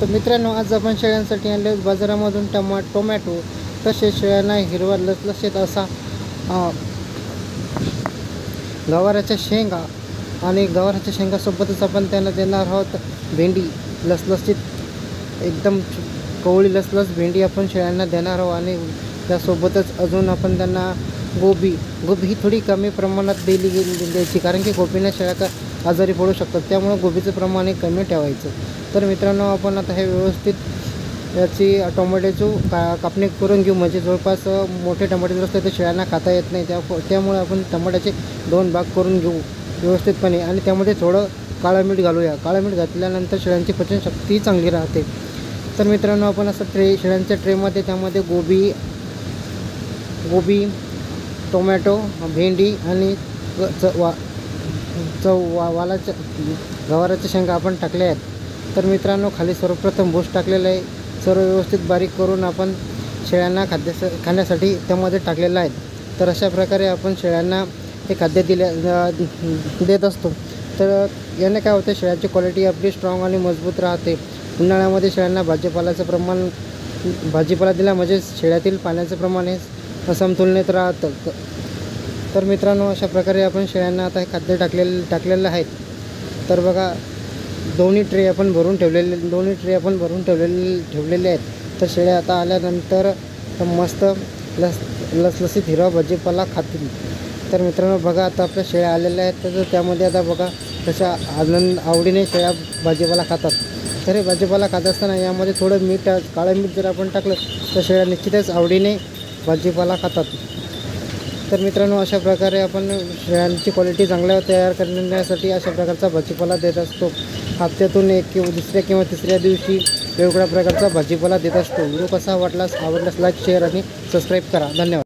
तर मित्रांनो, आज आपण शेळ्यांसाठी आणले बाजारामधून टोमॅटो, तसेच शेळ्यांना हिरवा लसलशीत असा गवाराच्या शेंगा आणि गवाराच्या शेंगासोबतच आपण त्यांना देणार आहोत भेंडी लसलशीत एकदम कवळी लसलस भेंडी आपण शेळ्यांना देणार आहोत। आणि त्यासोबतच अजून आपण त्यांना गोबी ही थोडी कमी प्रमाणात द्यायची, कारण की गोबीने शेळ्या आजारी पडू शकतात, त्यामुळे गोबीचं प्रमाण कमी ठेवायचं। तर मित्रांनो, आपण आता हे व्यवस्थित याची टोमॅटोची कापणी करून घेऊ, म्हणजे जवळपास मोठे टमाटे जर असते तर शेळ्यांना खाता येत नाही, त्यामुळे आपण टमाट्याचे 2 भाग करून घेऊ व्यवस्थितपणे आणि त्यामध्ये थोडं काळं मीठ घालूया। काळं मीठ घातल्यानंतर शेळ्यांची पचनशक्ती चांगली राहते। तर मित्रांनो, आपण असं शेळ्यांच्या ट्रेमध्ये त्यामध्ये गोबी टोमॅटो भेंडी आणि वालाच्या गवाराच्या शेंगा आपण टाकल्या आहेत। तर मित्रांनो, खाली सर्वप्रथम भूस टाकलेलं आहे, सर्व व्यवस्थित बारीक करून आपण शेळ्यांना खाण्यासाठी त्यामध्ये टाकलेलं आहे। तर अशा प्रकारे आपण शेळ्यांना हे खाद्य देत असतो। तर याने काय होतं, शेळ्यांची क्वालिटी आपली स्ट्रॉंग आणि मजबूत राहते। उन्हाळ्यामध्ये शेळ्यांना भाजीपाला दिला म्हणजे शेळ्यातील पाण्याचं प्रमाण हे समतुलनेत राहतं। तर मित्रांनो, अशा प्रकारे आपण शेळ्यांना आता हे खाद्य टाकलेलं आहे। तर बघा, दोन्ही ट्रे आपण भरून ठेवलेले आहेत। तर शेळ्या आता आल्यानंतर मस्त लसलसीत हिरवा भाजीपाला खातील। तर मित्रांनो बघा, आता आपल्या शेळ्या आलेल्या आहेत, तर त्यामध्ये आता बघा तशा आवडीने शेळ्या भाजीपाला खातात। तर हे भाजीपाला खात असताना यामध्ये थोडं काळं मीठ जर आपण टाकलं तर शेळ्या निश्चितच आवडीने भाजीपाला खातात। तर मित्रांनो, अशा प्रकारे आपण शेळ्यांची क्वालिटी चांगल्या तयार करण्यासाठी अशा प्रकारचा भाजीपाला देत असतो। हप्त्यातून दुसऱ्या किंवा तिसऱ्या दिवशी वेगवेगळ्या प्रकारचा भाजीपाला देत असतो। व्हिडिओ कसा आवडल्यास लाईक, शेअर आणि सबस्क्राईब करा। धन्यवाद।